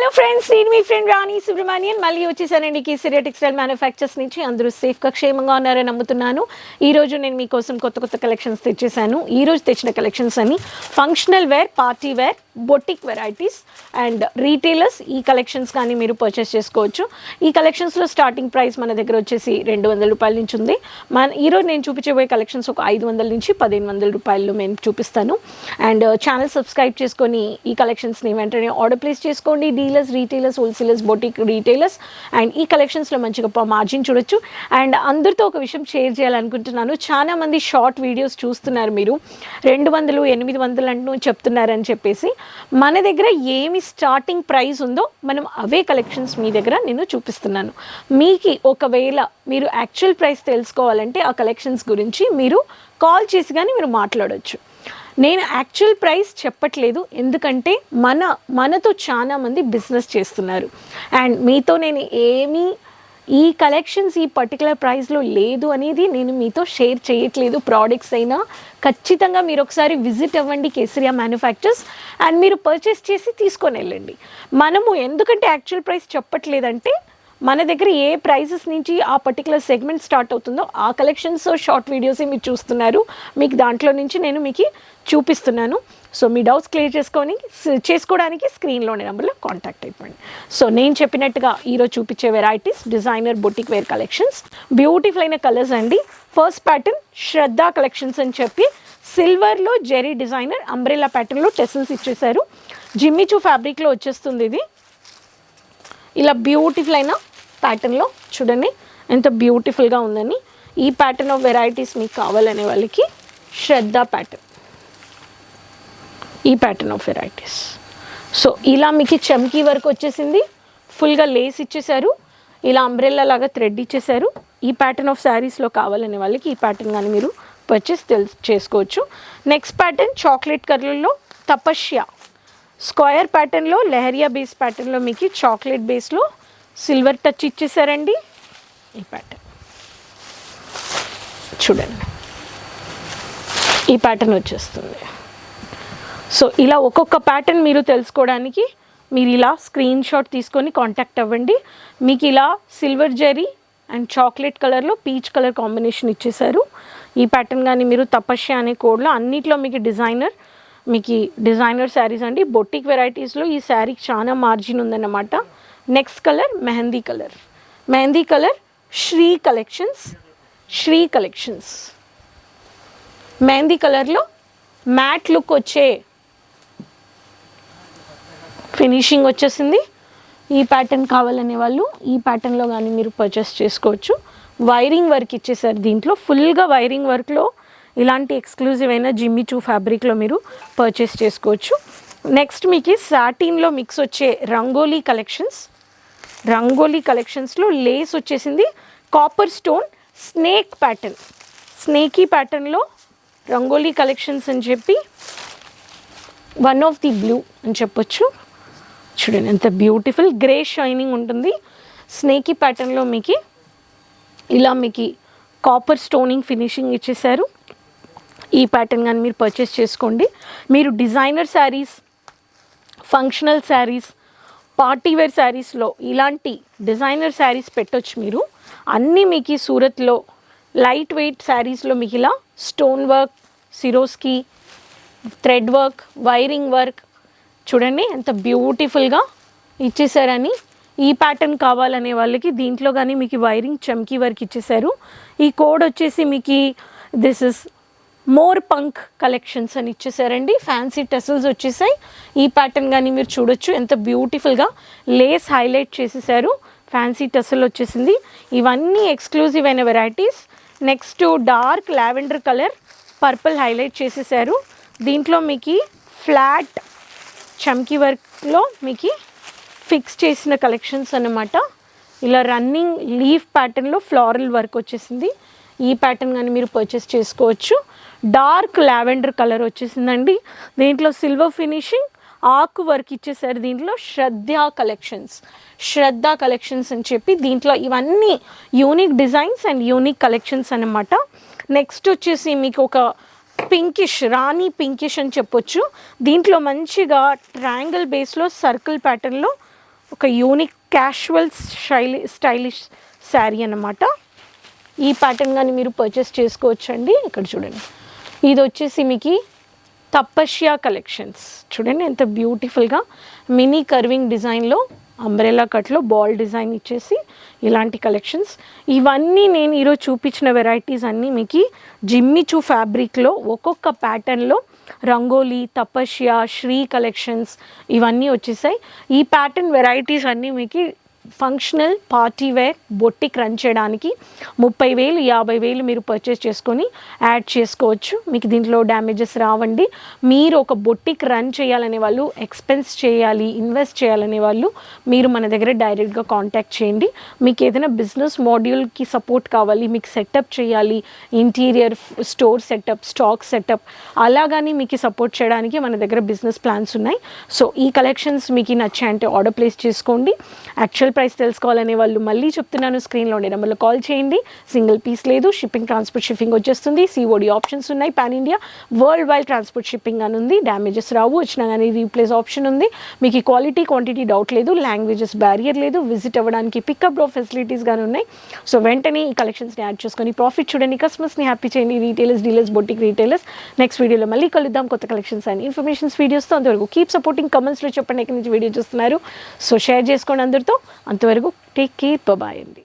Hello friends, నేను మీ friend రాణి సుబ్రహ్మణ్యన్ మళ్ళీ వచ్చేసానండి కేసరియా టెక్స్టైల్ మ్యానుఫ్యాక్చర్స్ నుంచి. అందరూ సేఫ్గా క్షేమంగా ఉన్నారని నమ్ముతున్నాను. ఈరోజు నేను మీకోసం కొత్త కలెక్షన్స్ తెచ్చేసాను. ఈరోజు తెచ్చిన కలెక్షన్స్ అన్ని functional wear, party wear, boutique varieties and retailers. ఈ కలెక్షన్స్ కానీ మీరు పర్చేస్ చేసుకోవచ్చు. ఈ కలెక్షన్స్లో స్టార్టింగ్ ప్రైస్ మన దగ్గర వచ్చేసి 200 రూపాయల నుంచి ఉంది. ఈరోజు నేను చూపించబోయే కలెక్షన్స్ ఒక 500 నుంచి 1500 రూపాయలు నేను చూపిస్తాను. అండ్ ఛానల్ సబ్స్క్రైబ్ చేసుకొని ఈ కలెక్షన్స్ని వెంటనే ఆర్డర్ ప్లేస్ చేసుకోండి. Dealers, retailers, wholesalers, boutique retailers and ఈ కలెక్షన్స్లో మంచిగా మార్జిన్ చూడొచ్చు. అండ్ అందరితో ఒక విషయం షేర్ చేయాలనుకుంటున్నాను. చాలా మంది షార్ట్ వీడియోస్ చూస్తున్నారు, మీరు 200, 800 అంటూ చెప్తున్నారని చెప్పేసి. మన దగ్గర ఏమి స్టార్టింగ్ ప్రైస్ ఉందో మనం అవే కలెక్షన్స్ మీ దగ్గర నేను చూపిస్తున్నాను. మీకు ఒకవేళ మీరు యాక్చువల్ ప్రైస్ తెలుసుకోవాలంటే ఆ కలెక్షన్స్ గురించి మీరు కాల్ చేసి కానీ మీరు మాట్లాడవచ్చు. నేను యాక్చువల్ ప్రైస్ చెప్పట్లేదు, ఎందుకంటే మనతో చాలా మంది బిజినెస్ చేస్తున్నారు. అండ్ మీతో నేను ఈ కలెక్షన్స్ ఈ పర్టికులర్ ప్రైస్లో లేదు అనేది నేను మీతో షేర్ చేయట్లేదు. ప్రోడక్ట్స్ అయినా ఖచ్చితంగా మీరు ఒకసారి విజిట్ అవ్వండి కేసరియా మ్యానుఫ్యాక్చర్స్ అండ్ మీరు పర్చేస్ చేసి తీసుకొని వెళ్ళండి. మనము ఎందుకంటే యాక్చువల్ ప్రైస్ చెప్పట్లేదంటే మన దగ్గర ఏ ప్రైజెస్ నుంచి ఆ పర్టికులర్ సెగ్మెంట్ స్టార్ట్ అవుతుందో ఆ కలెక్షన్స్ షార్ట్ వీడియోసే మీరు చూస్తున్నారు. మీకు దాంట్లో నుంచి నేను మీకు చూపిస్తున్నాను. సో మీ డౌట్స్ క్లియర్ చేసుకోవడానికి స్క్రీన్లోని నెంబర్లో కాంటాక్ట్ అయిపోండి. సో నేను చెప్పినట్టుగా ఈరోజు చూపించే varieties designer boutique wear collections, beautiful అయిన కలర్స్ అండి. ఫస్ట్ ప్యాటర్న్ శ్రద్ధ కలెక్షన్స్ అని చెప్పి సిల్వర్లో జెరీ డిజైనర్ అంబ్రెల్లా ప్యాటర్న్లో టెసల్స్ ఇచ్చేసారు. జిమ్మిచూ ఫ్యాబ్రిక్లో వచ్చేస్తుంది. ఇది ఇలా బ్యూటిఫుల్ అయిన ప్యాటర్న్లో చూడండి ఎంత బ్యూటిఫుల్గా ఉందని. ఈ ప్యాటర్న్ ఆఫ్ వెరైటీస్ మీకు కావాలనే వాళ్ళకి శ్రద్ధ ప్యాటర్న్, ఈ ప్యాటర్న్ ఆఫ్ వెరైటీస్. సో ఇలా మీకు చమ్కీ వర్క్ వచ్చేసింది, ఫుల్గా లేస్ ఇచ్చేసారు, ఇలా అంబ్రెల్లా లాగా థ్రెడ్ ఇచ్చేసారు. ఈ ప్యాటర్న్ ఆఫ్ శారీస్లో కావాలనే వాళ్ళకి ఈ ప్యాటర్న్ కానీ మీరు పర్చేస్ చేసుకోవచ్చు. నెక్స్ట్ ప్యాటర్న్ చాక్లెట్ కలర్లో తపస్య స్క్వేర్ ప్యాటర్న్లో లెహరియా బేస్ ప్యాటర్న్లో మీకు చాక్లెట్ బేస్లో సిల్వర్ టచ్ ఇచ్చేసారండి. ఈ ప్యాటర్న్ చూడండి, ఈ ప్యాటర్న్ వచ్చేస్తుంది. సో ఇలా ఒక్కొక్క ప్యాటర్న్ మీరు తెలుసుకోవడానికి మీరు ఇలా స్క్రీన్ షాట్ తీసుకొని కాంటాక్ట్ అవ్వండి. మీకు ఇలా సిల్వర్ జెరీ అండ్ చాక్లెట్ కలర్లో పీచ్ కలర్ కాంబినేషన్ ఇచ్చేసారు. ఈ ప్యాటర్న్ కానీ మీరు తపస్య అనే కోడ్లో అన్నిట్లో మీకు డిజైనర్ శారీస్ అండి. బొటిక్ వెరైటీస్లో ఈ శారీకి చాలా మార్జిన్ ఉందన్నమాట. Next colour mehndi colour Sri collections mehndi కలర్లో మ్యాట్ లుక్ వచ్చే ఫినిషింగ్ వచ్చేసింది. ఈ ప్యాటర్న్ కావాలనే వాళ్ళు ఈ ప్యాటర్న్లో కానీ మీరు పర్చేస్ చేసుకోవచ్చు. వైరింగ్ వర్క్ ఇచ్చేసారు, దీంట్లో ఫుల్గా వైరింగ్ వర్క్లో ఇలాంటి ఎక్స్క్లూజివ్ అయిన జిమ్మిచూ ఫ్యాబ్రిక్లో మీరు పర్చేస్ చేసుకోవచ్చు. నెక్స్ట్ మీకు సాటిన్లో మిక్స్ వచ్చే రంగోలీ కలెక్షన్స్లో లేస్ వచ్చేసింది. కాపర్ స్టోన్ స్నేకీ ప్యాటర్న్లో రంగోలీ కలెక్షన్స్ అని చెప్పి వన్ ఆఫ్ ది బ్లూ అని చెప్పొచ్చు. చూడండి ఎంత బ్యూటిఫుల్ గ్రే షైనింగ్ ఉంటుంది. స్నేకీ ప్యాటర్న్లో మీకు ఇలా మీకు కాపర్ స్టోనింగ్ ఫినిషింగ్ ఇచ్చేసారు. ఈ ప్యాటర్న్ కానీ మీరు పర్చేస్ చేసుకోండి. మీరు designer saris, functional saris, party wear శారీస్లో ఇలాంటి డిజైనర్ శారీస్ పెట్టొచ్చు మీరు. అన్నీ మీకు సూరత్లో లైట్ వెయిట్ శారీస్లో మీకు ఇలా stone work, Swarovski, thread work, wiring work చూడండి ఎంత బ్యూటిఫుల్గా ఇచ్చేసారని. ఈ ప్యాటర్న్ కావాలనే వాళ్ళకి దీంట్లో కానీ మీకు వైరింగ్ చమ్కీ వర్క్ ఇచ్చేసారు. ఈ కోడ్ వచ్చేసి మీకు this is more punk collections అని ఇచ్చేసారండి. ఫ్యాన్సీ టెసల్స్ వచ్చేసాయి. ఈ ప్యాటర్న్ కానీ మీరు చూడొచ్చు ఎంత బ్యూటిఫుల్గా లేస్ హైలైట్ చేసేసారు. ఫ్యాన్సీ టెసల్ వచ్చేసింది. ఇవన్నీ ఎక్స్క్లూజివ్ అయిన varieties. Next dark lavender colour purple highlight చేసేసారు. దీంట్లో మీకు ఫ్లాట్ చమ్కీ వర్క్లో మీకు ఫిక్స్ చేసిన కలెక్షన్స్ అన్నమాట. ఇలా రన్నింగ్ లీఫ్ ప్యాటర్న్లో ఫ్లోరల్ వర్క్ వచ్చేసింది. ఈ ప్యాటర్న్ కానీ మీరు పర్చేస్ చేసుకోవచ్చు. డార్క్ లావెండర్ కలర్ వచ్చేసిందండి. దీంట్లో సిల్వర్ ఫినిషింగ్ ఆకు వర్క్ ఇచ్చేసారు. దీంట్లో శ్రద్ధ కలెక్షన్స్ అని చెప్పి దీంట్లో ఇవన్నీ unique designs and unique collections అన్నమాట. నెక్స్ట్ వచ్చేసి మీకు ఒక పింకిష్, రాణి పింకిష్ అని చెప్పొచ్చు. దీంట్లో మంచిగా ట్రయాంగిల్ బేస్లో సర్కిల్ ప్యాటర్న్లో ఒక యూనిక్ క్యాషువల్ స్టైలిష్ శారీ అన్నమాట. ఈ ప్యాటర్న్ కానీ మీరు పర్చేస్ చేసుకోవచ్చండి. ఇక్కడ చూడండి, ఇది వచ్చేసి మీకు తపస్య కలెక్షన్స్. చూడండి ఎంత బ్యూటిఫుల్గా మినీ కర్వింగ్ డిజైన్లో అంబ్రెలా కట్లో బాల్ డిజైన్ ఇచ్చేసి ఇలాంటి కలెక్షన్స్. ఇవన్నీ నేను ఈరోజు చూపించిన వెరైటీస్ అన్నీ మీకు జిమ్మిచూ ఫ్యాబ్రిక్లో ఒక్కొక్క ప్యాటర్న్లో రంగోలీ, తపస్య, శ్రీ కలెక్షన్స్ ఇవన్నీ వచ్చేసాయి. ఈ ప్యాటర్న్ వెరైటీస్ అన్నీ మీకు ఫంక్షనల్, పార్టీ వేర్, బొట్టికి రన్ చేయడానికి 30,000 50,000 మీరు పర్చేస్ చేసుకొని యాడ్ చేసుకోవచ్చు. మీకు దీంట్లో డ్యామేజెస్ రావండి. మీరు ఒక బొట్టికి రన్ చేయాలనే వాళ్ళు, ఎక్స్పెన్స్ చేయాలి, ఇన్వెస్ట్ చేయాలనే వాళ్ళు మీరు మన దగ్గర డైరెక్ట్గా కాంటాక్ట్ చేయండి. మీకు ఏదైనా బిజినెస్ మాడ్యూల్కి సపోర్ట్ కావాలి, మీకు సెటప్ చేయాలి, interior, store setup, stock setup, అలాగని మీకు సపోర్ట్ చేయడానికి మన దగ్గర బిజినెస్ ప్లాన్స్ ఉన్నాయి. సో ఈ కలెక్షన్స్ మీకు నచ్చాయంటే ఆర్డర్ ప్లేస్ చేసుకోండి. యాక్చువల్ ప్రైస్ తెలుసుకోవాలనే వాళ్ళు మళ్ళీ చెప్తున్నాను, స్క్రీన్లో ఉండే నెంబర్లో కాల్ చేయండి. సింగిల్ పీస్ లేదు, ట్రాన్స్పోర్ట్ షిప్పింగ్ వచ్చేస్తుంది. COD ఆప్షన్స్ ఉన్నాయి. Pan India world wide transport shipping అని ఉంది. డ్యామేజెస్ రావు, వచ్చినా కానీ రీప్లేస్ ఆప్షన్ ఉంది. మీకు క్వాలిటీ, క్వాంటిటీ డౌట్ లేదు, లాంగ్వేజెస్ బ్యారియర్ లేదు, విజిట్ అవ్వడానికి పికప్ డ్రాప్ ఫెసిలిటీస్ కానీ ఉన్నాయి. సో వెంటనే ఈ కలెక్షన్స్ని యాడ్ చేసుకొని ప్రాఫిట్ చూడండి, కస్టమర్స్ని హ్యాపీ చేయండి. Retailers, dealers, boutique retailers. Next వీడియోలో మళ్ళీ కలుద్దాం కొత్త కలెక్షన్స్ అండ్ ఇన్ఫర్మేషన్స్ వీడియోస్తో. అంతవరకు కీప్ సపోర్టింగ్. కమెంట్స్లో చెప్పండి ఎక్కడి నుంచి వీడియో చూస్తున్నారు. సో షేర్ చేసుకోండి అందరితో. అంతవరకు టేక్ కేర్, బాయ్ అండి.